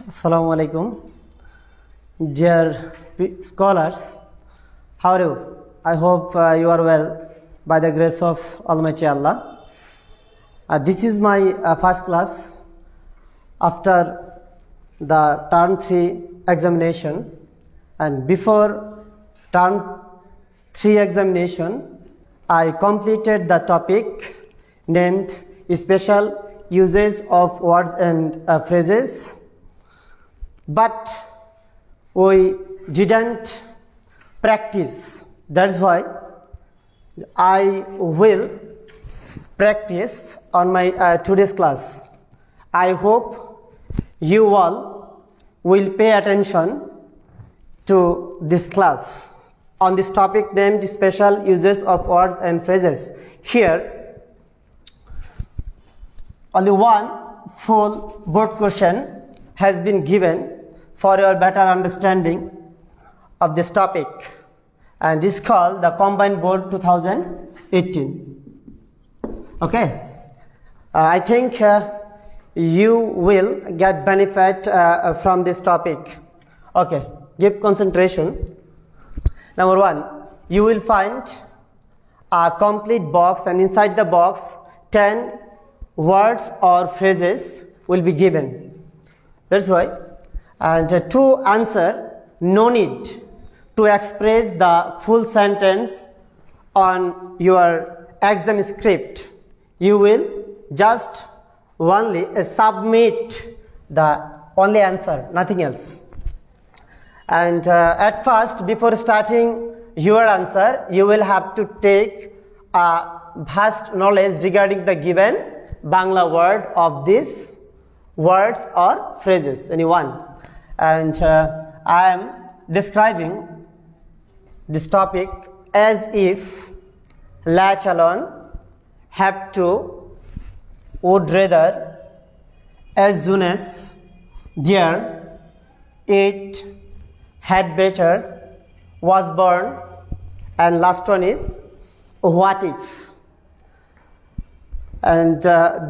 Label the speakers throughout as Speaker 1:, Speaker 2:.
Speaker 1: Assalamu alaikum, dear scholars. How are you? I hope you are well by the grace of Almighty Allah. This is my first class after the term 3 examination, and before term 3 examination I completed the topic named special uses of words and phrases, but we didn't practice. That's why I will practice on my today's class. I hope you all will pay attention to this class on this topic named special uses of words and phrases. Here only one full board question has been given for your better understanding of this topic, and this is called the Combined Board 2018. Okay, I think you will get benefit from this topic. Okay, give concentration. Number one, you will find a complete box, and inside the box 10 words or phrases will be given. That's why, and to answer, no need to express the full sentence on your exam script. You will just only submit the only answer, nothing else. And at first, before starting your answer, you will have to take a vast knowledge regarding the given Bangla word of these words or phrases, anyone. And I am describing this topic as if, let alone, have to, would rather, as soon as, dear, it, had better, was born, and last one is what if. And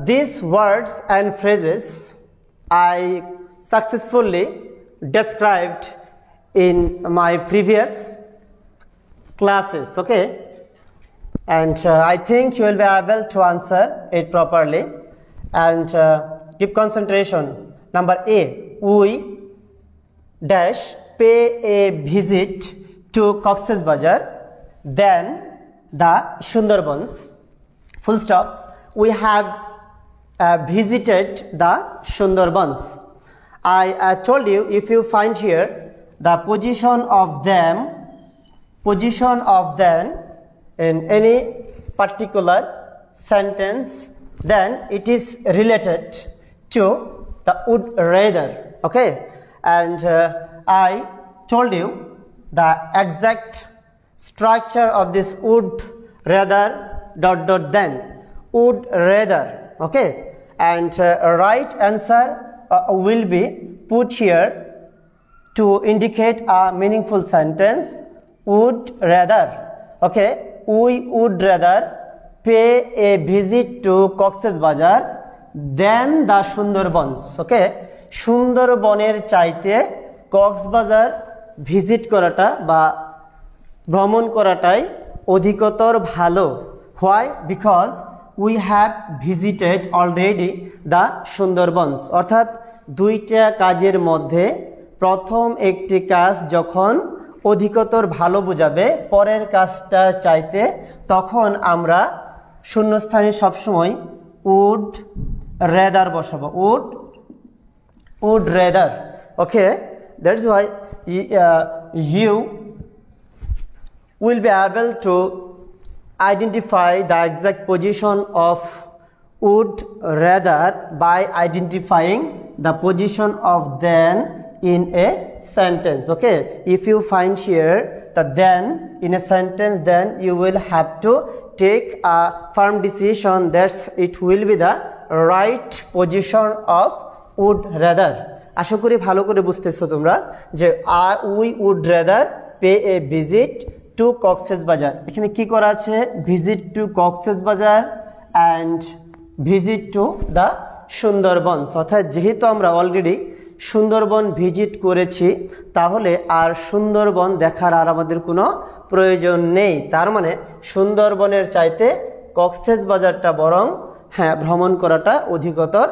Speaker 1: these words and phrases I successfully described in my previous classes, okay? And I think you will be able to answer it properly, and give concentration. Number A, we dash pay a visit to Cox's Bazar, then the Sundarbans, full stop. We have visited the Sundarbans. I told you, if you find here the position of them in any particular sentence, then it is related to the would rather, okay? And I told you the exact structure of this would rather then, would rather, okay? And right answer will be put here to indicate a meaningful sentence, would rather, okay? We would rather pay a visit to Cox's Bazar than the Sundarbans, okay? সুন্দরবনের চাইতে Cox's Bazar visit করাটা বা ভ্রমণ করাটাই অধিকতর ভালো। Why? Because we have visited already the Sundarbans. অর্থাৎ দুইটা কাজের মধ্যে প্রথম একটি কাজ যখন অধিকতর ভালো বোঝাবে পরের কাজটা চাইতে, তখন আমরা শূন্যস্থানে সবসময় would rather বসাবো, would rather, okay? That's why you will be able to identify the exact position of would rather by identifying the position of then in a sentence, okay? If you find here the then in a sentence, then you will have to take a firm decision that it will be the right position of would rather. আশা করি ভালো করে বুঝতেছো তোমরা যে we would rather pay a visit to Cox's Bazar. এখানে কি করা আছে? visit to Cox's Bazar and visit to the Sundarbans, অর্থাৎ যেহেতু আমরা অলরেডি সুন্দরবন ভিজিট করেছি তাহলে আর সুন্দরবন দেখার আর আমাদের কোনো প্রয়োজন নেই। তার মানে সুন্দরবনের চাইতে কক্সবাজারটা বরং ভ্রমণ করাটা অধিকতর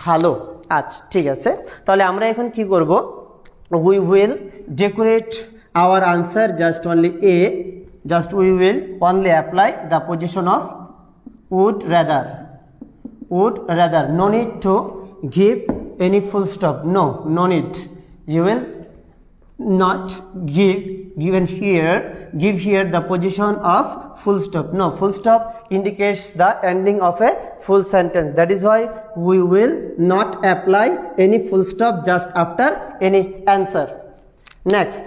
Speaker 1: ভালো। আচ্ছা ঠিক আছে, তাহলে আমরা এখন কি করব, we will decorate our answer just only A, just we will only apply the position of would rather, no need to give any full stop, no need, you will not give here the position of full stop, no, full stop indicates the ending of a full sentence, that is why we will not apply any full stop just after any answer. Next,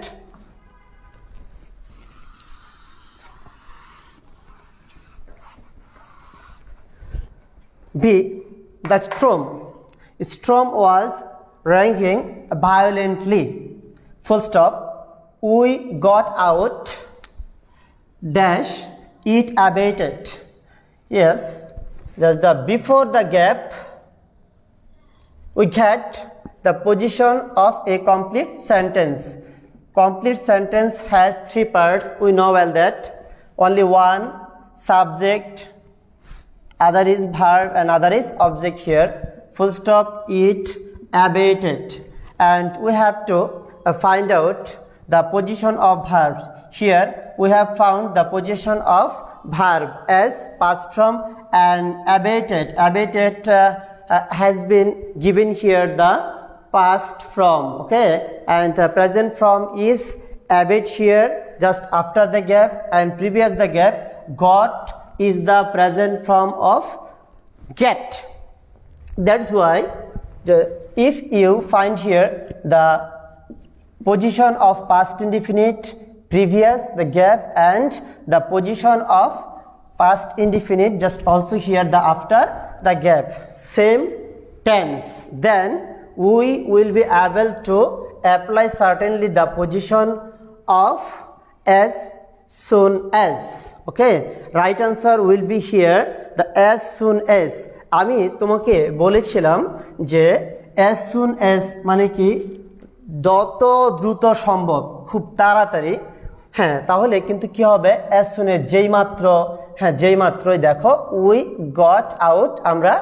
Speaker 1: B, the storm was raging violently, full stop, we got out dash it abated. Yes, that's the before the gap we get the position of a complete sentence. Complete sentence has three parts, we know well that, only one subject, other is verb and other is object here, full stop, it abated, and we have to find out the position of verbs. Here we have found the position of verb as past form and abated has been given here the past form, okay, and the present form is abate here just after the gap, and previous the gap, got is the present form of get. That's why if you find here the position of past indefinite, previous the gap, and the position of past indefinite just also here the after the gap, same tense, then we will be able to apply certainly the position of as soon as, okay, right answer will be here the as soon as. আমি তোমাকে বলেছিলাম যে as soon as মানে কি যত দ্রুত সম্ভব, খুব তাড়াতাড়ি, তাহলে কিন্তু কি হবে as soon as যেই মাত্রই দেখো we got out আমরা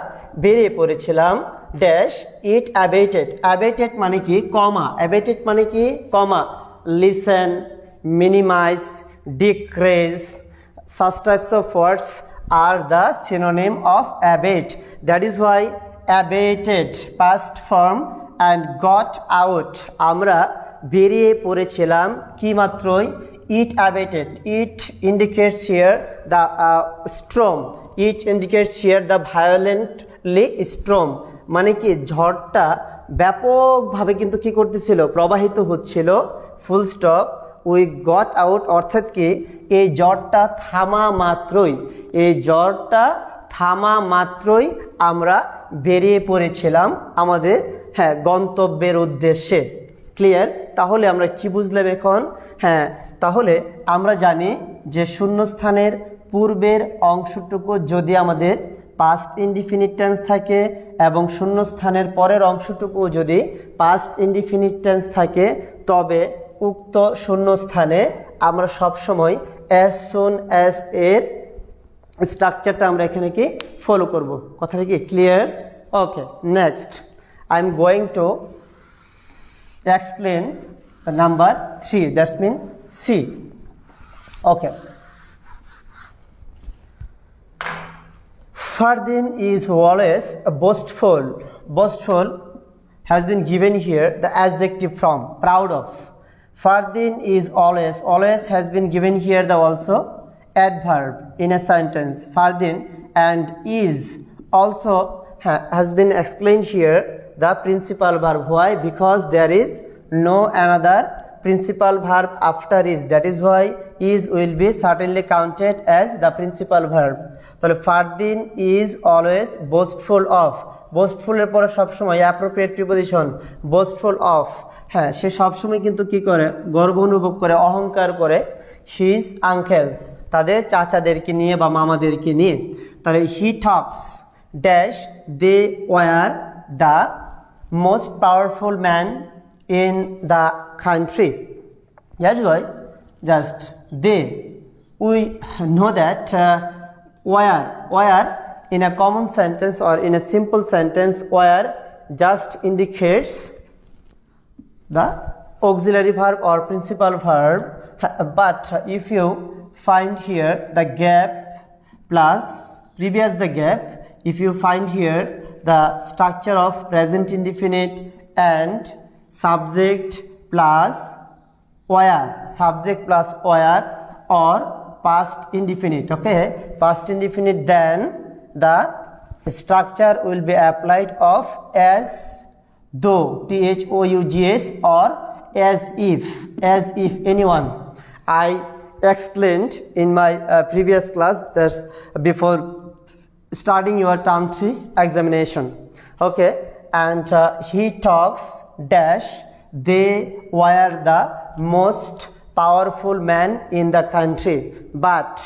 Speaker 1: বেরিয়ে পড়েছিলাম ড্যাশ it abated মানে কি কমা, abated মানে কি কমা, listen, minimize, decrease, such types of words are the synonym of abate, that is why abated past form and got out আমরা বেরিয়ে পড়েছিলাম কি মাত্রই it abated, it indicates here the storm, it indicates here the violently storm মানে কি ঝড়টা ব্যাপকভাবে কিন্তু কি করতেছিল, প্রবাহিত হচ্ছিল, full stop, we got out অর্থাৎ কি এই ঝড়টা থামা মাত্রই আমরা বেরিয়ে পড়েছিলাম আমাদের গন্তব্যের উদ্দেশ্যে। ক্লিয়ার? তাহলে আমরা কি বুঝলাম এখন? তাহলে আমরা জানি যে শূন্যস্থানের পূর্বের অংশটুকু যদি আমাদের পাস্ট ইনডিফিনিট টেন্স থাকে এবং শূন্যস্থানের পরের অংশটুকু যদি পাস্ট ইনডিফিনিট টেন্স থাকে, তবে উক্ত শূন্যস্থানে আমরা সবসময় as soon as এর স্ট্রাকচারটা আমরা এখানে কি ফলো করব। কথাটা কি clear? Okay, next I am going to explain the number 3, that's mean C. Okay, Fardin is always boastful has been given here the adjective from proud of. Fardin is always has been given here the also adverb in a sentence, Fardin, and is also has been explained here the principal verb. Why? Because there is no another principal verb after is, that is why is will be certainly counted as the principal verb. তাহলে Fardin is always boastful of, boastful এর পরে সবসময় appropriate preposition boastful of, সে সবসময় কিন্তু কি করে, গর্ব অনুভব করে, অহংকার করে his uncles, তাদের চাচাদেরকে নিয়ে বা মামাদেরকে নিয়ে। তাহলে he talks dash they were the most powerful man in the country. That's why just we know that where in a common sentence or in a simple sentence, where just indicates the auxiliary verb or principal verb, but if you find here the gap plus previous the gap, if you find here the structure of present indefinite and subject plus where or past indefinite, okay, past indefinite, then the structure will be applied of as though, THOUGH, or as if anyone. I explained in my previous class, that's before starting your term 3 examination, okay, and he talks dash they were the most powerful man in the country, but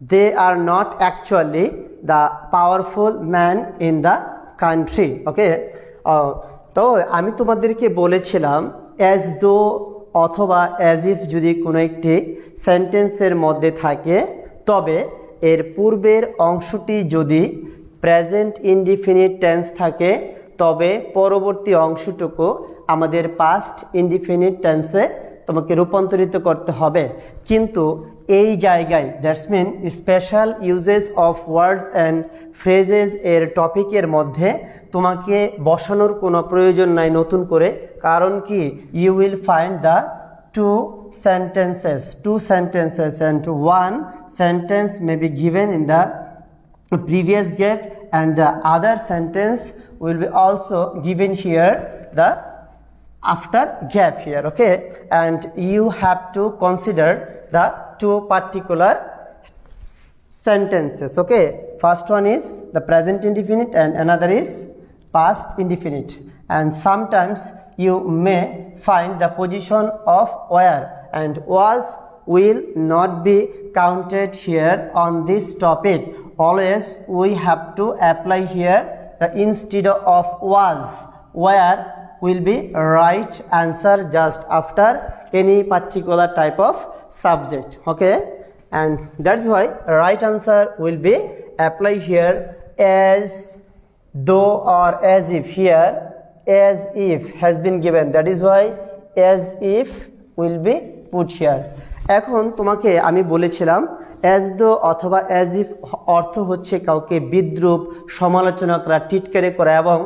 Speaker 1: they are not actually the powerful man in the country, okay. তো আমি তোমাদেরকে বলেছিলাম as though অথবা as if যদি কোনো একটি সেন্টেন্সের মধ্যে থাকে, তবে এর পূর্বের অংশটি যদি প্রেজেন্ট ইনডিফিনিট টেন্স থাকে, তবে পরবর্তী অংশটুকু আমাদের পাস্ট ইনডিফিনিট টেন্সে তোমাকে রূপান্তরিত করতে হবে। কিন্তু এই জায়গায় that's mean special uses of words and phrases এর টপিকের মধ্যে তোমাকে বসানোর কোনো প্রয়োজন নাই নতুন করে, কারণ কি you will find the two sentences and one sentence may be given in the previous gap and the other sentence will be also given here the after gap here, okay, and you have to consider the two particular sentences, okay. First one is the present indefinite and another is past indefinite, and sometimes you may find the position of where, and was will not be counted here on this topic. Always we have to apply here the instead of was, where will be right answer just after any particular type of subject, okay, and that's why right answer will be applied here as though or as if. Here as if has been given, that is why as if will be put here. এখন তোমাকে আমি বলেছিলাম as though অথবা as if অর্থ হচ্ছে কাউকে বিদ্রূপ, সমালোচনা করা, টিটকারি করা এবং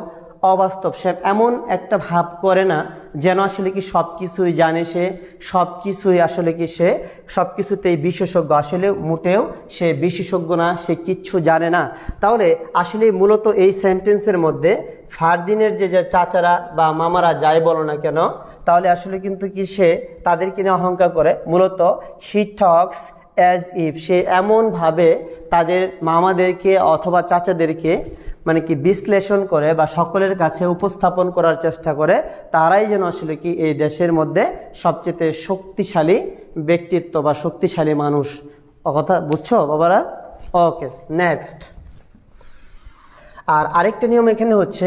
Speaker 1: অবাস্তব। সে এমন একটা ভাব করে না যেন আসলে কি সব কিছুই জানে, সে সব কিছুই আসলে কি সে সব কিছুতেই বিশেষজ্ঞ। আসলে মোটেও সে বিশেষজ্ঞ না, সে কিচ্ছু জানে না। তাহলে আসলে মূলত এই সেন্টেন্সের মধ্যে ফারদিনের যে চাচারা বা মামারা যাই বলো না কেন, তাহলে আসলে কিন্তু কি সে তাদেরকে নিয়ে অহংকার করে। মূলত হি টক্স অ্যাজ ইফ, সে এমনভাবে তাদের মামাদেরকে অথবা চাচাদেরকে মানে কি বিশ্লেষণ করে বা সকলের কাছে উপস্থাপন করার চেষ্টা করে তারাই যেন আসলে কি এই দেশের মধ্যে সবচেয়ে শক্তিশালী ব্যক্তিত্ব বা শক্তিশালী মানুষ। কথা বুঝছো বাবারা? ওকে, নেক্সট। আর আরেকটা নিয়ম এখানে হচ্ছে,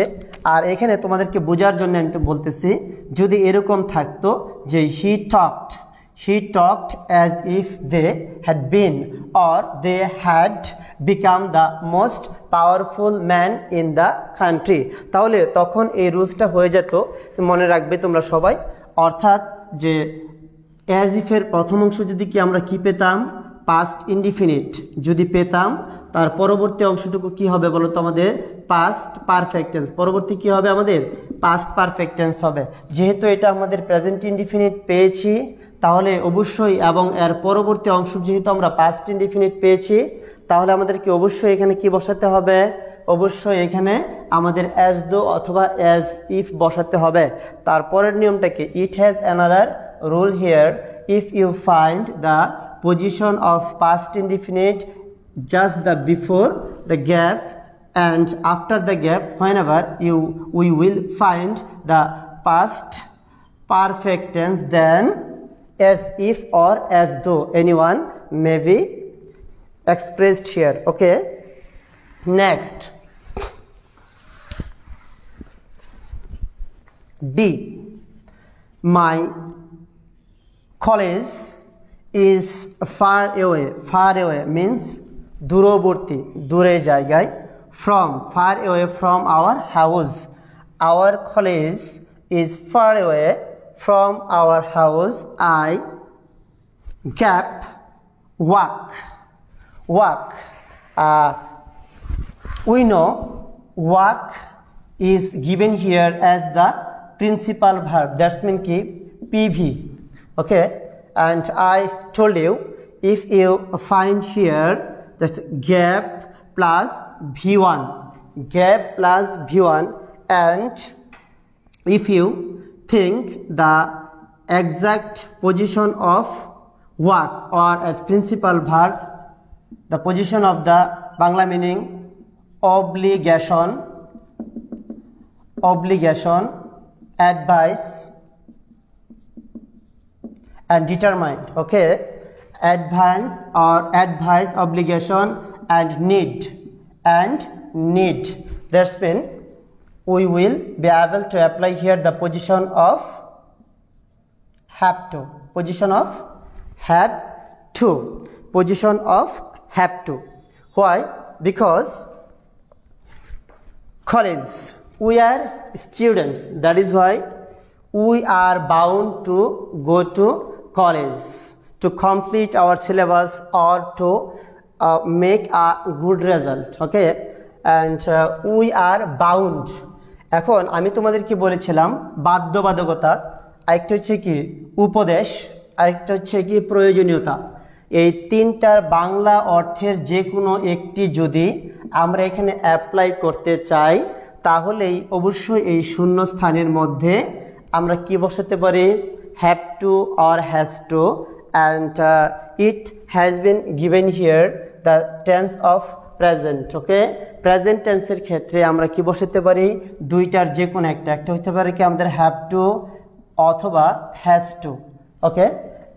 Speaker 1: আর এখানে তোমাদেরকে বোঝার জন্য আমি তো বলতেছি, যদি এরকম থাকতো যে he talked as if they had been or they had become the most powerful man in the country, তাহলে তখন এই রুলসটা হয়ে যেত, মনে রাখবে তোমরা সবাই। অর্থাৎ যে as if এর প্রথম অংশ যদি কি আমরা কি পেতাম, পাস্ট ইনডিফিনিট যদি পেতাম, তার পরবর্তী অংশটুকু কি হবে বলো তো আমাদের পাস্ট পারফেক্ট টেন্স। পরবর্তী কি হবে আমাদের পাস্ট পারফেক্ট টেন্স হবে। যেহেতু এটা আমাদের প্রেজেন্ট ইনডিফিনিট পেয়েছি, তাহলে অবশ্যই এবং এর পরবর্তী অংশ যেহেতু আমরা পাস্ট ইনডিফিনিট পেয়েছি, তাহলে আমাদেরকে অবশ্যই এখানে কি বসাতে হবে, অবশ্যই এখানে আমাদের as though অথবা as if বসাতে হবে। তারপরের নিয়মটা কি, it has another rule here, if you find the position of past indefinite just the before the gap and after the gap, whenever we will find the past perfect tense, then as if or as though anyone may be expressed here, okay. Next, D. My college is far away. Far away means দূরবর্তী, দূরে জায়গায়. From, far away from our house. Our college is far away from our house. I gap walk. Walk. We know walk is given here as the principal verb. That's mean ki PV. Okay, and I told you if you find here that gap plus V1, gap plus V1, and if you think the exact position of walk or as principal verb, the position of the Bangla meaning obligation, advice and determined. Okay, advice, obligation and need. That's mean we will be able to apply here the position of have to. Position of have to. Why? Because college, we are students, that is why we are bound to go to college to complete our syllabus or to make a good result. Okay, and we are bound. এখন আমি তোমাদেরকে বলেছিলাম বাধ্যবাধকতা, আরেকটা হচ্ছে কি উপদেশ, আরেকটা হচ্ছে কি প্রয়োজনীয়তা। এই তিনটার বাংলা অর্থের যে কোনো একটি যদি আমরা এখানে অ্যাপ্লাই করতে চাই তাহলেই অবশ্যই এই শূন্য স্থানের মধ্যে আমরা কি বসাতে পারি, have to or has two, and it has been given here the tense of present. Okay, present টেন্সের ক্ষেত্রে আমরা কি বসাতে পারি, দুইটার যে কোনো একটা হতে পারে কি আমাদের হ্যাভ টু অথবা হ্যাজ টু। ওকে,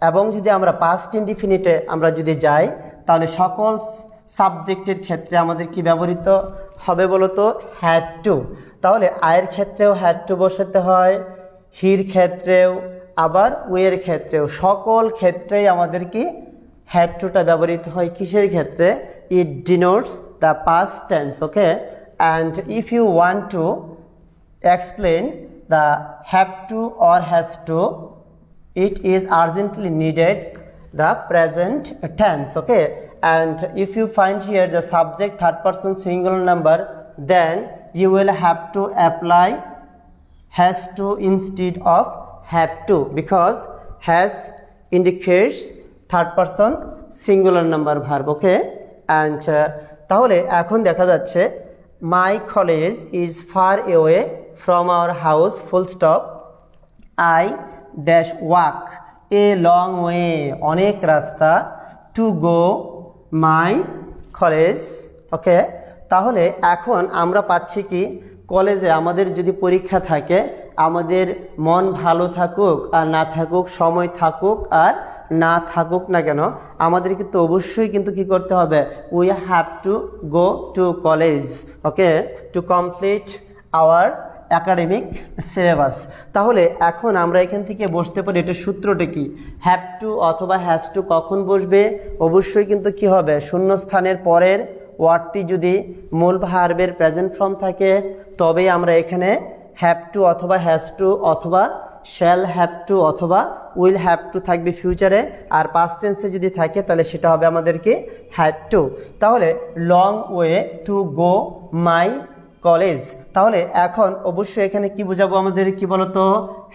Speaker 1: এবং যদি আমরা পাস্ট ইনডিফিনিটে আমরা যদি যাই তাহলে সকল সাবজেক্টের ক্ষেত্রে আমাদের কি ব্যবহৃত হবে বলতো, হ্যাড টু। তাহলে আয়ের ক্ষেত্রেও হ্যাড টু বসাতে হয়, হির ক্ষেত্রেও, আবার ওয়ের ক্ষেত্রেও, সকল ক্ষেত্রেই আমাদের কি হ্যাড টুটা ব্যবহৃত হয়। কিসের ক্ষেত্রে, it denotes the past tense. Okay, and if you want to explain the have to or has to, it is urgently needed the present tense. Okay, and if you find here the subject third person singular number, then you will have to apply has to instead of have to, because has indicates third person singular number verb. Okay, and তাহলে এখন দেখা যাচ্ছে my college is far away from our house, full stop. I dash walk a long way, অনেক রাস্তা, to go my college. ওকে, তাহলে এখন আমরা পাচ্ছি কি, কলেজে আমাদের যদি পরীক্ষা থাকে, আমাদের মন ভালো থাকুক আর না থাকুক, সময় থাকুক আর না থাকুক না কেন, আমাদের কিন্তু অবশ্যই কিন্তু কি করতে হবে, we have to go to college. Okay, to complete our academic syllabus. তাহলে এখন আমরা এখান থেকে বসতে পারি, এটার সূত্রটা কি, হ্যাভ টু অথবা হ্যাজ টু কখন বসবে, অবশ্যই কিন্তু কি হবে, শূন্যস্থানের পরের ওয়ার্ডটি যদি মূল ভার্বের প্রেজেন্ট ফর্ম থাকে তবেই আমরা এখানে হ্যাভ টু অথবা হ্যাজ টু অথবা শ্যাল হ্যাভ টু অথবা উইল হ্যাভ টু থাকবে ফিউচারে, আর পাস্ট টেন্সে যদি থাকে তাহলে সেটা হবে আমাদেরকে হ্যাড টু। তাহলে long way to go my college, তাহলে এখন অবশ্যই এখানে কি বোঝাবো আমাদের, কি বলতো,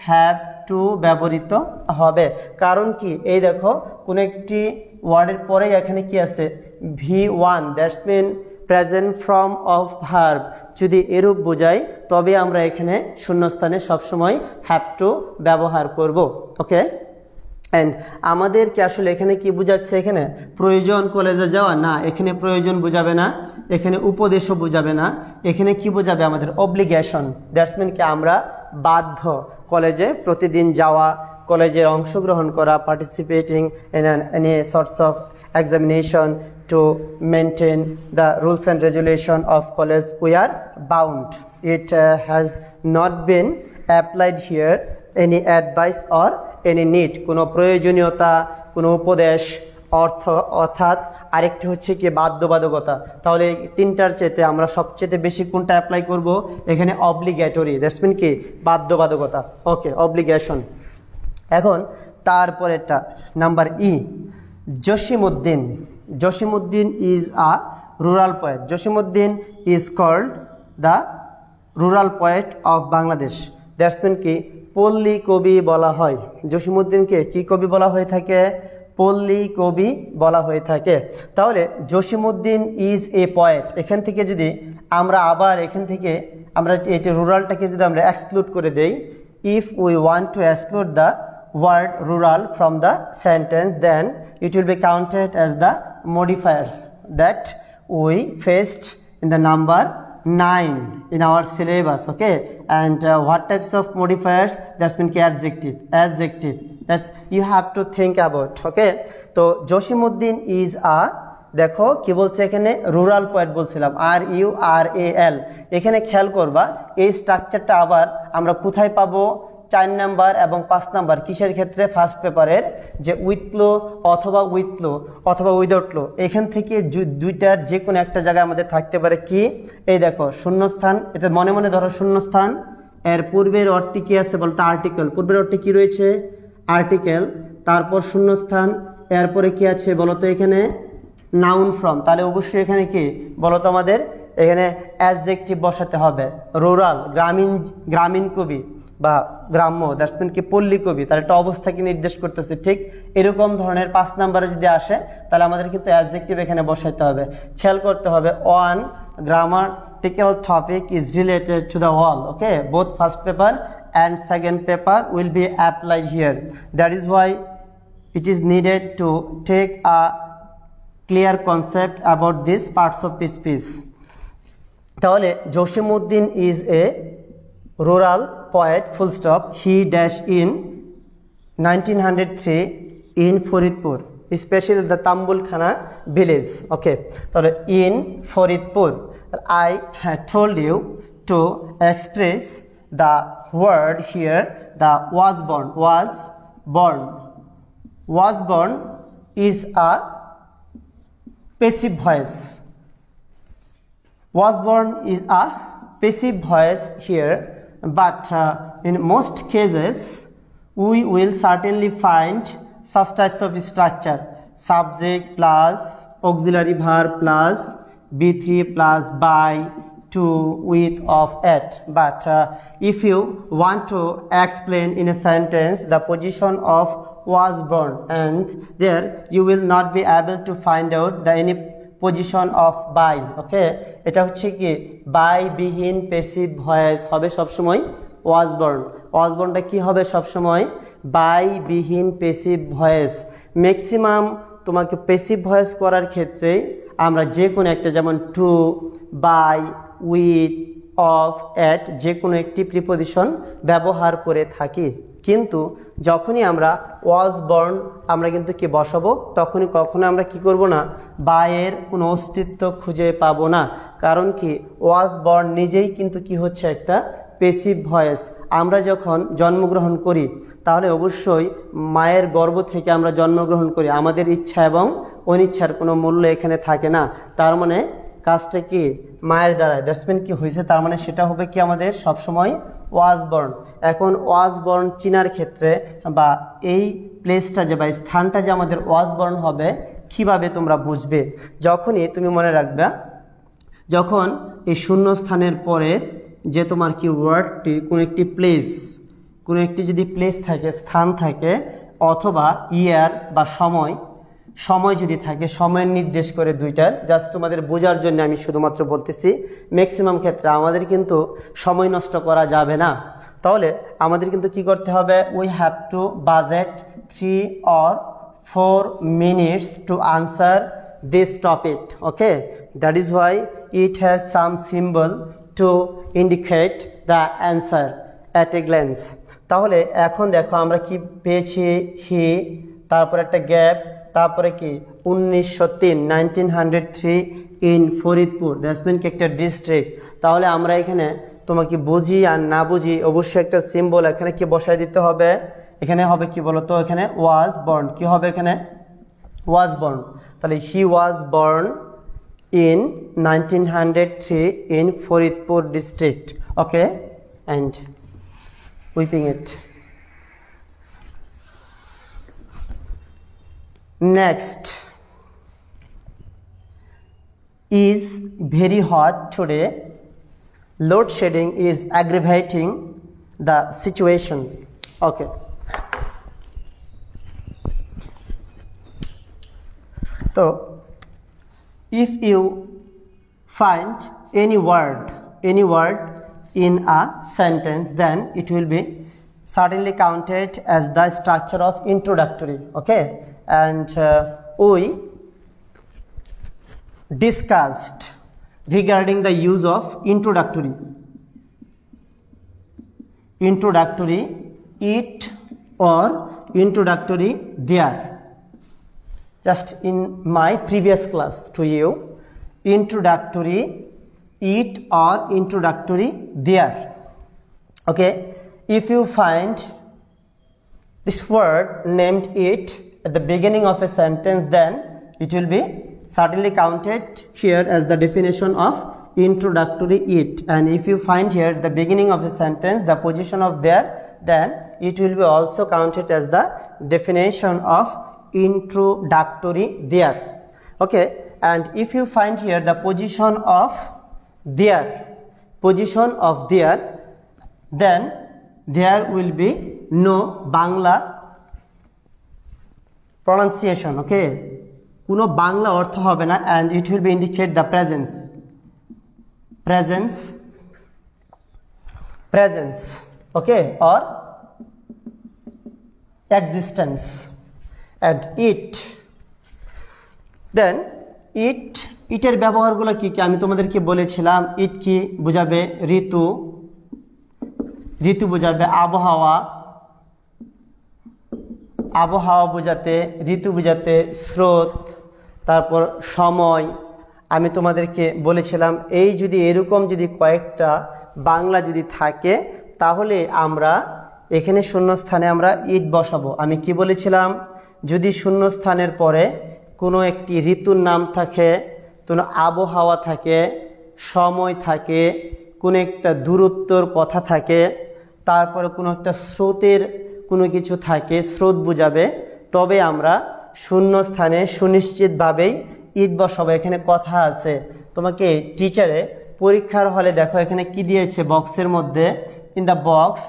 Speaker 1: হ্যাভ টু ব্যবহৃত হবে। কারণ কি, এই দেখো কোন একটি ওয়ার্ডের পরে এখানে কি আছে, V1, that's mean present form of verb. যদি এরূপ বোঝাই তবে আমরা এখানে শূন্যস্থানে সবসময় হ্যাভ টু ব্যবহার করব। ওকে, অ্যান্ড আমাদেরকে আসলে এখানে কি বোঝাচ্ছে, এখানে প্রয়োজন কলেজে যাওয়া না, এখানে প্রয়োজন বোঝাবে না, এখানে উপদেশও বোঝাবে না, এখানে কি বোঝাবে আমাদের অব্লিগেশন। দ্যাটস মিন কি আমরা বাধ্য কলেজে প্রতিদিন যাওয়া, কলেজে অংশগ্রহণ করা, participating in any sorts of examination to maintain the rules and regulation of college. We are bound. It has not been applied here any advice or any need, কোনো প্রয়োজনীয়তা, কোনো উপদেশ, অর্থ, অর্থাৎ আরেকটি হচ্ছে কি বাধ্যবাধকতা। তাহলে এই তিনটার চেয়ে আমরা সবচেয়ে বেশি কোনটা অ্যাপ্লাই করব? এখানে অব্লিগেটরি, দ্যাটস মিন কি বাধ্যবাধকতা। Okay, obligation. এখন তারপরেরটা number E, Jasimuddin. Jasimuddin is a rural poet. Jasimuddin is called the rural poet of Bangladesh. That's mean কি পল্লী কবি বলা হয়। জসিমউদ্দিনকে কি কবি বলা হয়ে থাকে? পল্লী কবি বলা হয়ে থাকে। তাহলে জসিমউদ্দিন ইজ এ পয়েট, এখান থেকে যদি আমরা আবার এখান থেকে আমরা এটি রুরালটাকে যদি আমরা এক্সক্লুড করে দেই, if we want to exclude the word rural from the sentence, then it will be counted as the modifiers that we faced in the number 9 in our syllabus. Okay, and what types of modifiers? That's mean adjective, adjective, that's you have to think about. Okay, তো Jasimuddin is a, দেখো কি বলছে এখানে, rural poet বলছিলাম, RURAL। এখানে খেয়াল করবা এই স্ট্রাকচারটা আবার আমরা কোথায় পাবো? 4 নাম্বার এবং 5 নাম্বার কিসের ক্ষেত্রে? ফার্স্ট পেপারের যে উইথলো অথবা উইথলো অথবা উইদাউটলো, এখান থেকে দুইটার যে কোনো একটা জায়গায় আমাদের থাকতে পারে কি, এই দেখো শূন্যস্থান, এটা মনে মনে ধরো শূন্যস্থান, এর পূর্বের অর্থটি কি আছে বলতো? আর্টিকেল। পূর্বের অর্থে কি রয়েছে? আর্টিকেল, তারপর শূন্যস্থান, এরপরে কি আছে বলতো? এখানে নাউন ফর্ম। তাহলে অবশ্যই এখানে কি বলতো? আমাদের এখানে অ্যাডজেক্টিভ বসাতে হবে। রুরাল, গ্রামীণ কবি বা গ্রাম্য, দ্যাটস মিন কি পল্লী কবি, তার একটা অবস্থাকে নির্দেশ করতেছে। ঠিক এরকম ধরনের 5 নাম্বারে যদি আসে তাহলে আমাদের কিন্তু অ্যাডজেক্টিভ এখানে বসাইতে হবে। খেয়াল করতে হবে, one grammatical topic is related to the all. Okay, both first paper and second paper will be applied here. That is why it is needed to take a clear concept about these parts of speech. তাহলে Jasimuddin is a rural poet, full stop. He dash in 1903 in Faridpur, especially the Tambulkhana village. Okay, so in Faridpur, I had told you to express the word here, the was born is a passive voice. Was born is a passive voice here, but in most cases we will certainly find such types of structure: subject plus auxiliary verb plus B3 plus by, to, with, of, at. But if you want to explain in a sentence the position of was born, and there you will not be able to find out the any position of by. Okay, এটা হচ্ছে কি by বিহীন passive voice হবে সব সময় was born। was bornটা কি হবে সব সময়? by বিহীন প্যাসিভ ভয়েস। ম্যাক্সিমাম তোমাকে প্যাসিভ ভয়েস করার ক্ষেত্রে আমরা যে কোনো একটা, যেমন টু, বাই, উইথ, অফ, এট, যে কোনো একটি প্রিপজিশন ব্যবহার করে থাকি। কিন্তু যখনই আমরা ওয়াজ বর্ন আমরা কিন্তু কি বসাবো, তখনই কখনো আমরা কি করব না, বাইয়ের কোনো অস্তিত্ব খুঁজে পাবো না। কারণ কি ওয়াজ বর্ন নিজেই কিন্তু কি হচ্ছে একটা প্যাসিভ ভয়েস। আমরা যখন জন্মগ্রহণ করি তাহলে অবশ্যই মায়ের গর্ভ থেকে আমরা জন্মগ্রহণ করি, আমাদের ইচ্ছা এবং অনিচ্ছার কোনো মূল্য এখানে থাকে না। তার মানে কাজটা কি মায়ের দ্বারায়, দ্যাটস মিন কি হয়েছে, তার মানে সেটা হবে কি আমাদের সবসময় ওয়াজ বর্ন। এখন ওয়াজ বর্ন চিনার ক্ষেত্রে বা এই প্লেসটা যে বা স্থানটা যে আমাদের ওয়াজ বর্ন হবে কিভাবে তোমরা বুঝবে? যখনই তুমি মনে রাখবে, যখন এই শূন্য স্থানের পরে যে তোমার কি ওয়ার্ডটি কোনো একটি প্লেস, কোনো একটি যদি প্লেস থাকে, স্থান থাকে, অথবা ইয়ার বা সময়, সময় যদি থাকে, সময়ের নির্দেশ করে দুইটার, জাস্ট তোমাদের বোঝার জন্য আমি শুধুমাত্র বলতেছি। ম্যাক্সিমাম ক্ষেত্রে আমাদের কিন্তু সময় নষ্ট করা যাবে না। তাহলে আমাদের কিন্তু কি করতে হবে? We have two budget 3 or 4 minutes to answer this topic. Okay, that is why it has some symbol to indicate the answer at a glance. তাহলে এখন দেখো আমরা কি পেয়েছি, হি, তারপর একটা গ্যাপ, তারপরে কি 1903 in Faridpur. That's mean কি একটা ডিস্ট্রিক্ট। তাহলে আমরা এখানে তোমাকে বুঝি আর না বুঝি অবশ্যই একটা সিম্বল এখানে কি বসায় দিতে হবে। এখানে হবে কি বলতো, এখানে was born, কি হবে এখানে was born, তাহলে he was born in 1903 in Faridpur district. Okay, and whipping it. Next is very hot today. Load shedding is aggravating the situation. Okay. So if you find any word in a sentence, then it will be certainly counted as the structure of introductory. Okay, and we discussed regarding the use of introductory, it or introductory there. Just in my previous class to you, introductory it or introductory there. Okay, if you find this word named it at the beginning of a sentence, then it will be certainly counted here as the definition of introductory it. And if you find here the beginning of a sentence the position of there, then it will be also counted as the definition of introductory there. Okay, and if you find here the position of there, then there will be no Bangla pronunciation. Okay, কোনো বাংলা অর্থ হবে না, and it will be indicate the presence, okay, or existence. And it, then it এর ব্যবহারগুলো কি কি আমি তোমাদেরকে বলেছিলাম। ইট কি বোঝাবে ঋতু বোঝাবে আবহাওয়া বোঝাতে, ঋতু বোঝাতে স্রোত, তারপর সময়। আমি তোমাদেরকে বলেছিলাম এই যদি এরকম যদি কয়েকটা বাংলা যদি থাকে তাহলে আমরা এখানে শূন্যস্থানে আমরা ইট বসাবো। আমি কি বলেছিলাম, যদি শূন্যস্থানের পরে কোনো একটি ঋতুর নাম থাকে, কোনো আবহাওয়া থাকে, সময় থাকে, কোনো একটা দূরত্বর কথা থাকে, তারপরে কোনো একটা স্রোতের কোনো কিছু থাকে, স্রোত বোঝাবে, তবে আমরা শূন্যস্থানে সুনিশ্চিতভাবেই ইট বসাবো। এখানে কথা আছে, তোমাকে টিচারে পরীক্ষার হলে দেখো এখানে কি দিয়েছে বক্সের মধ্যে, in the box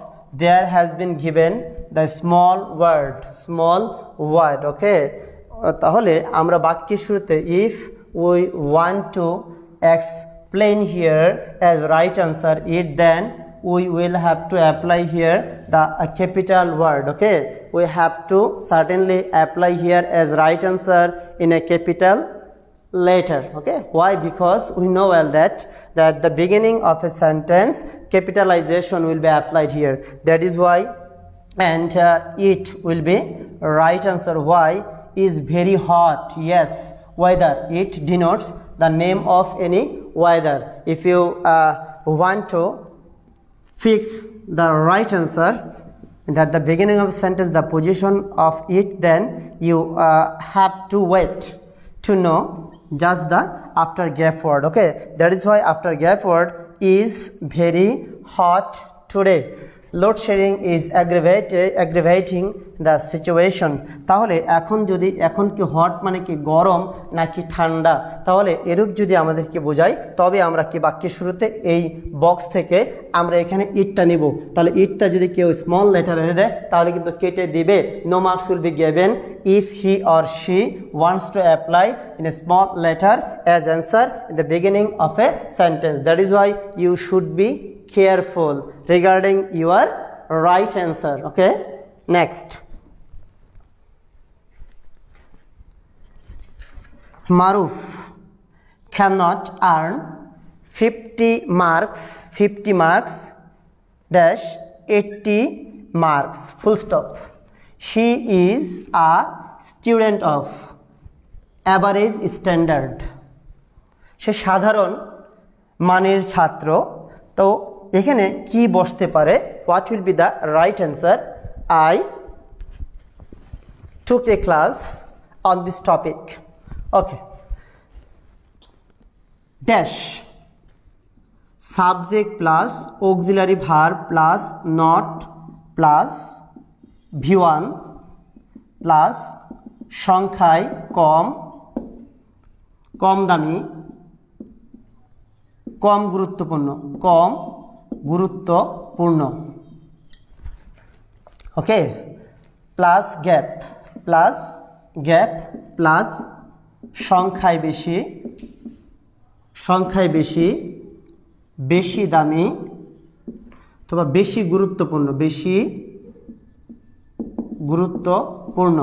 Speaker 1: there has been given the small word. Okay, তাহলে আমরা বাক্যের শুরুতে if we want to explain here as right answer it, then we will have to apply here the capital word. Okay, we have to certainly apply here as right answer in a capital letter. Okay, why? Because we know well that the beginning of a sentence capitalization will be applied here. That is why, and it will be right answer. Why? Is very hot. Yes, weather, it denotes the name of any weather. If you want to fix the right answer at the beginning of a sentence the position of it, then you have to wait to know just the after gap word. Okay, that is why after gap word is very hot today. Load shedding is aggravating the situation. তাহলে এখন কি hot মানে কি গরম নাকি ঠান্ডা, তাহলে এরূপ যদি আমাদেরকে বোঝায় তবে আমরা কি বাক্যের শুরুতে এই বক্স থেকে আমরা এখানে ইটটা নিব। তাহলে ইটটা যদি কেউ স্মল লেটার এনে দেয় তাহলে কিন্তু কেটে দিবে। No marks will be given if he or she wants to apply in a small letter as answer in the beginning of a sentence. That is why you should be careful regarding your right answer. Okay, next. Maruf cannot earn 50 marks dash 80 marks full stop. He is a student of average standard. সে সাধারণ মানের ছাত্র। তো এখানে কি বসতে পারে? What will be the right answer? I took a class on this topic. Okay. Dash subject plus auxiliary verb plus not plus V1 plus সংখ্যায় কম, কম দামি, কম গুরুত্বপূর্ণ, কম গুরুত্বপূর্ণ। Okay, plus gap, plus gap plus সংখ্যায় বেশি, সংখ্যায় বেশি, বেশি দামি অথবা বেশি গুরুত্বপূর্ণ, বেশি গুরুত্বপূর্ণ।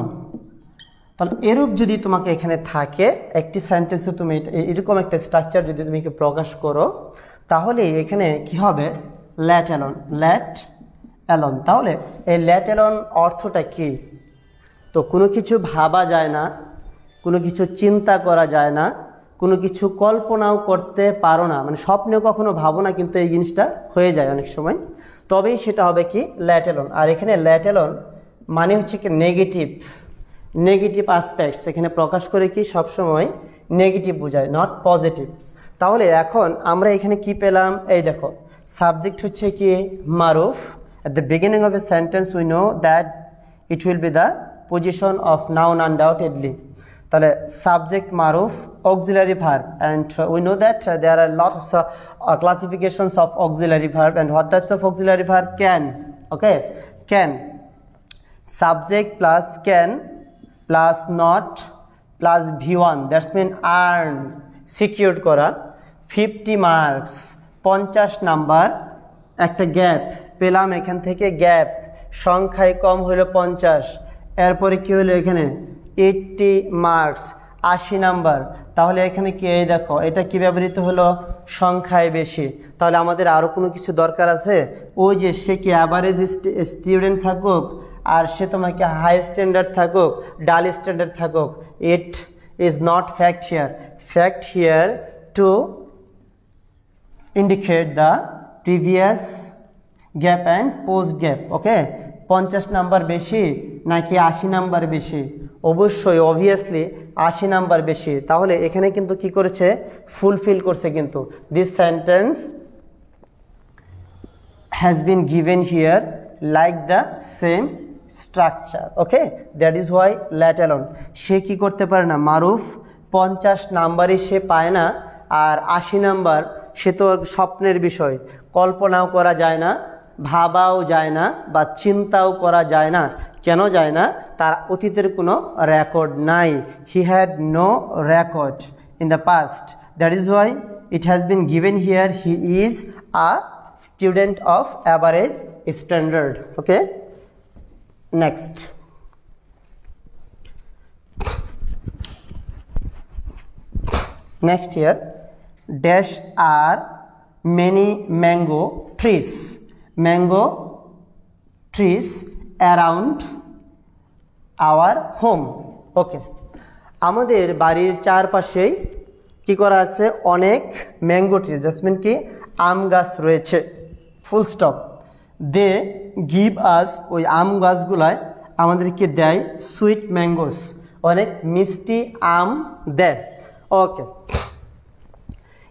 Speaker 1: তাহলে এরূপ যদি তোমাকে এখানে থাকে একটি সেন্টেন্সে, তুমি এরকম একটা স্ট্রাকচার যদি তুমি প্রকাশ করো, তাহলে এখানে কি হবে? Let alone, let alone. তাহলে এই লেট অ্যালোন অর্থটা কি? তো কোনো কিছু ভাবা যায় না, কোনো কিছু চিন্তা করা যায় না, কোনো কিছু কল্পনাও করতে পারো না, মানে স্বপ্নেও কখনো ভাবো না, কিন্তু এই জিনিসটা হয়ে যায় অনেক সময়, তবেই সেটা হবে কি? Let alone. আর এখানে লেট অ্যালোন মানে হচ্ছে কি? নেগেটিভ, নেগেটিভ অ্যাসপেক্টস এখানে প্রকাশ করে কি সবসময় নেগেটিভ বোঝায়, নট পজিটিভ। তাহলে এখন আমরা এখানে কি পেলাম? এই দেখো, সাবজেক্ট হচ্ছে কি? মারুফ। At the beginning of a sentence we know that it will be the position of noun undoubtedly. তাহলে subject maruf, auxiliary verb, and we know that there are lots of classifications of auxiliary verb. And what types of auxiliary verb? Can. Okay, can. Subject plus can plus not plus V1, that's mean earn, secured করা। 50 marks, 50 number, একটা gap পেলাম এখান থেকে, gap, সংখ্যায় কম হলো 50, এরপরে কি হলো এখানে? 80 মার্কস, 80 নাম্বার। তাহলে এখানে কি? এই দেখো, এটা কি ব্যবহৃত হলো? সংখ্যায় বেশি। তাহলে আমাদের আরো কোনো কিছু দরকার আছে? ওই যে সে কি অ্যাভারেজ স্টুডেন্ট থাকুক, আর সে তোমাকে হাই স্ট্যান্ডার্ড থাকুক, ডাল স্ট্যান্ডার্ড থাকুক, it is not fact here. Fact here to indicate the previous gap and post gap. Okay, 50 number বেশি নাকি 80 নাম্বার বেশি? অবশ্যই অবভিয়াসলি 80 নাম্বার বেশি। তাহলে এখানে কিন্তু কি করেছে? ফুলফিল করছে কিন্তু। This sentence has been given here like the same structure. Okay, that is why let alone. সে কি করতে পারে না? মারুফ 50 নাম্বারই সে পায় না, আর 80 নাম্বার সে তো স্বপ্নের বিষয়, কল্পনাও করা যায় না, ভাবাও যায় না, বা চিন্তাও করা যায় না। কেন যায় না? তার অতীতের কোনো রেকর্ড নাই। He had no record in the past, that is why it has been given here he is a student of average standard. Okay, next. Next here, dash are many mango trees, mango trees around our home. Okay, আমাদের বাড়ির চারপাশেই কি করা আছে? অনেক mango tree, that's mean কি? আম গাছ রয়েছে, full stop. They give us, ওই আম গাছগুলায় আমাদেরকে দেয় সুইট ম্যাঙ্গোস, অনেক মিষ্টি আম দেয়। ওকে,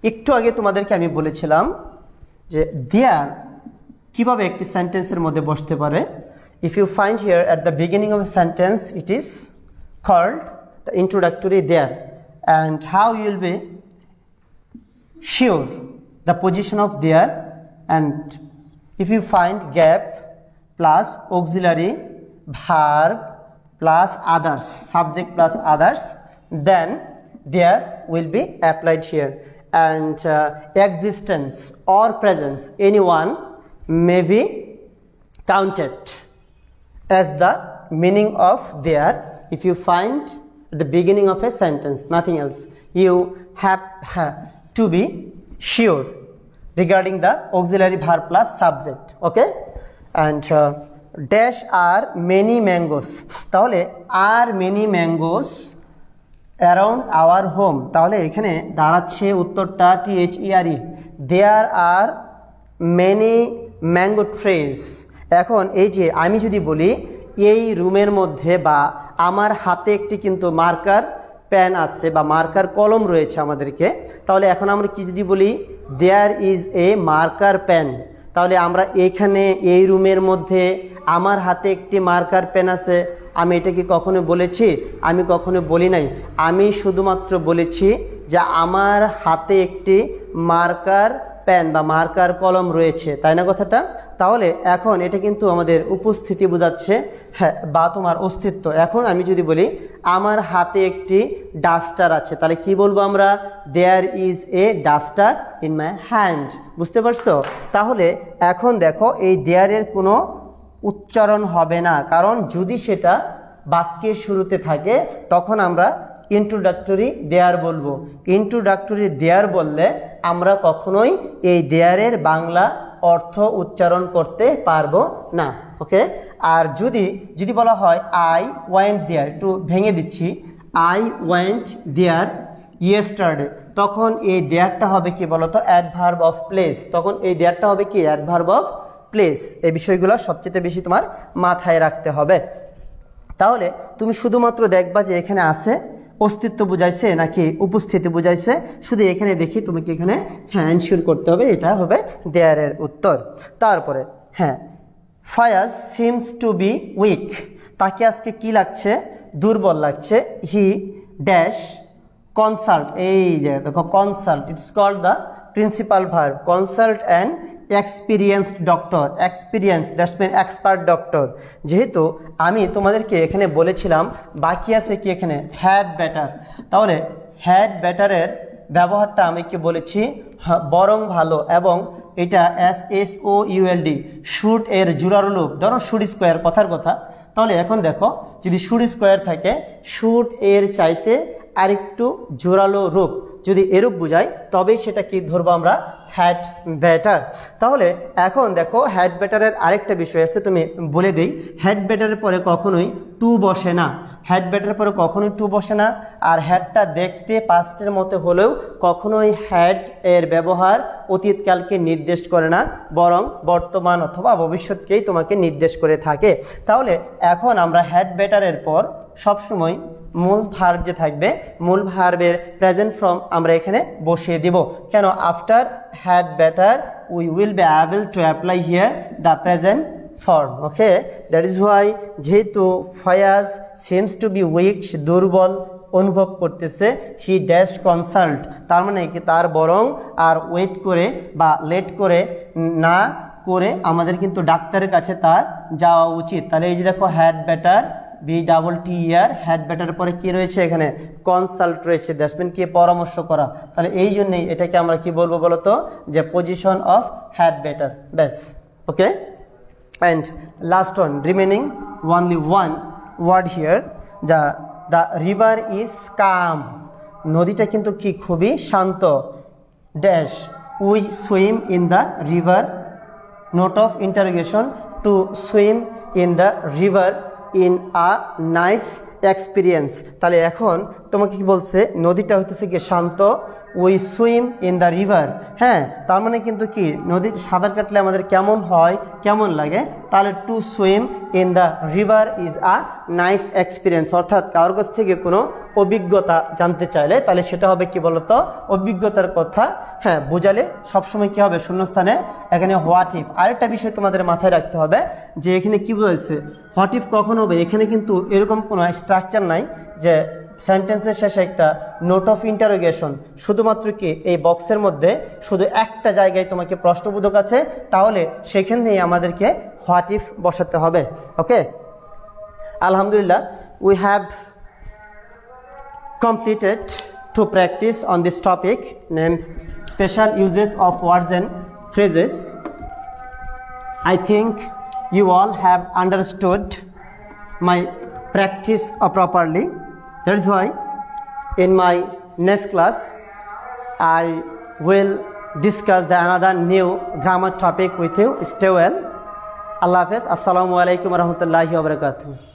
Speaker 1: একটু আগে তোমাদেরকে আমি বলেছিলাম যে দেয়ার কিভাবে একটি সেন্টেন্সের মধ্যে বসতে পারে। If you find here at the beginning of a sentence, it is called the introductory there, and how you will be sure the position of there, and if you find gap plus auxiliary verb plus others, subject plus others, then there will be applied here. And existence or presence, anyone may be counted as the meaning of there. If you find the beginning of a sentence, nothing else, you have to be sure regarding the auxiliary verb plus subject. Okay, and dash are many mangoes. তাহলে are many mangoes around our home, তাহলে এখানে দাঁড়াচ্ছে উত্তরটা THERE, there are many mango trees. এখন এই যে আমি যদি বলি এই রুমের মধ্যে বা আমার হাতে একটি কিন্তু মার্কার পেন আছে বা মার্কার কলম রয়েছে আমাদেরকে, তাহলে এখন আমরা কি যদি বলি there is a marker pen, তাহলে আমরা এখানে এই রুমের মধ্যে আমার হাতে একটি মার্কার পেন আছে, আমি এটা কি কখনো বলেছি? আমি কখনো বলি নাই। আমি শুধুমাত্র বলেছি যে আমার হাতে একটি মার্কার পেন বা মার্কার কলম রয়েছে, তাই না কথাটা? তাহলে এখন এটা কিন্তু আমাদের উপস্থিতি বোঝাচ্ছে, হ্যাঁ, বা তোমার অস্তিত্ব। এখন আমি যদি বলি আমার হাতে একটি ডাস্টার আছে, তাহলে কি বলবো আমরা? There is a duster in my hand. বুঝতে পারছো? তাহলে এখন দেখো এই দেয়ারের কোনো উচ্চারণ হবে না, কারণ যদি সেটা বাক্যের শুরুতে থাকে তখন আমরা ইন্ট্রোডাক্টরি দেয়ার বলবো। ইন্ট্রোডাক্টরি দেয়ার বললে আমরা কখনোই এই দেয়ারের বাংলা অর্থ উচ্চারণ করতে পারবো না। ওকে, আর যদি বলা হয় আই ওয়েন্ট দেয়ার, একটু ভেঙে দিচ্ছি, আই ওয়েন্ট দেয়ার ইয়েস্টারডে, তখন এই দেয়ারটা হবে কি বলতো? Adverb of place. তখন এই দেয়ারটা হবে কি? Adverb of place. এই বিষয়গুলো সবচেয়ে বেশি তোমার মাথায় রাখতে হবে। তাহলে তুমি শুধুমাত্র দেখবা যে এখানে আছে অস্তিত্ব বুঝাইছে নাকি উপস্থিতি বুঝাইছে, শুধু এখানে দেখি তোমাকে এখানে হ্যাঁ এনশিওর করতে হবে, এটা হবে দেয়ারের উত্তর। তারপরে হ্যাঁ, Fayaz seems to be week, তাকে আজকে কি লাগছে? দুর্বল লাগছে। হি ড্যাশ কনসাল্ট, এই যে দেখো consult, it's called the principal verb, consult and experienced doctor. Experience that's mean expert doctor. যেহেতু আমি তোমাদেরকে এখানে বলেছিলাম বাকি আছে কি এখানে হ্যাড বেটার, তাহলে হ্যাড বেটারের ব্যবহারটা আমি কি বলেছি? বরং ভালো, এবং এটা SHOULD শুড এর জোড়ালো রূপ। ধরো শুড স্কোয়ার, কথার কথা। তাহলে এখন দেখো যদি শুড স্কোয়ার থাকে, শুড এর চাইতে আরেকটু জোরালো রূপ যদি এরূপ বুঝাই, তবেই সেটা কি ধরবো আমরা? Had better. তাহলে এখন দেখো হ্যাড বেটারের আরেকটা বিষয় আছে, তুমি বলে দিই। হ্যাড বেটারের পরে কখনোই টু বসে না, হ্যাড বেটারের পরে কখনোই টু বসে না। আর হ্যাডটা দেখতে পাস্টের মতো হলেও কখনোই হ্যাড এর ব্যবহার অতীতকালকে নির্দেশ করে না, বরং বর্তমান অথবা ভবিষ্যৎকেই তোমাকে নির্দেশ করে থাকে। তাহলে এখন আমরা হ্যাড বেটারের পর সবসময় মূল ভার্ব যে থাকবে, মূল ভার্বের প্রেজেন্ট ফর্ম আমরা এখানে বসিয়ে দিব। কেন? After had better we will be able to apply here the present form. Okay, that is why, যেহেতু Fayaz seems to be weak, সে দুর্বল অনুভব করতেছে, হি ড্যাশ কনসাল্ট, তার মানে কি তার বরং আর ওয়েট করে বা লেট করে না করে আমাদের কিন্তু ডাক্তারের কাছে তার যাওয়া উচিত। তাহলে এই যে দেখো had better BETTER, had better পরে কি রয়েছে? এখানে কনসাল্ট রয়েছে, দ্যাটস মিন কি পরামর্শ করা। তাহলে এই জন্যই এটাকে আমরা কি বলবো বলতো? যে পজিশন অফ হ্যাড বেটার, ব্যাস। Okay, and last one, remaining only one word here, the river is calm, নদীটা কিন্তু কি খুবই শান্ত। Dash we swim in the river, note of interrogation, to swim in the river in a nice experience. তাহলে এখন তোমাকে কি বলছে? নদীটা হইতেছে কি শান্ত, we swim in the river. হ্যাঁ, তার মানে কিন্তু কি নদীর সাঁতার কাটলে আমাদের কেমন হয়, কেমন লাগে? তাহলে two swim in the river is a nice experience, অর্থাৎ কারোর কাছ থেকে কোনো অভিজ্ঞতা জানতে চাইলে তাহলে সেটা হবে কি বলতো? অভিজ্ঞতার কথা হ্যাঁ বোঝালে সবসময় কি হবে? শূন্যস্থানে এখানে হোয়াট ইফ। আরেকটা বিষয় তোমাদের মাথায় রাখতে হবে যে এখানে কি বলেছে হোয়াট ইফ কখন হবে। এখানে কিন্তু এরকম কোনো স্ট্রাকচার নাই যে সেন্টেন্সের শেষে একটা নোট অফ ইন্টারোগেশন, শুধুমাত্র কি এই বক্সের মধ্যে শুধু একটা জায়গায় তোমাকে প্রশ্নবোধক আছে, তাহলে সেখান থেকে আমাদেরকে হোয়াট ইফ বসাতে হবে। ওকে, আলহামদুলিল্লাহ, we have completed to practice on this topic named special uses of words and phrases. I think you all have understood my practice properly. That is why in my next class I will discuss the another new grammar topic with you. Stay well. Allah Hafiz. Assalamu alaikum wa rahmatullahi wa barakatuh.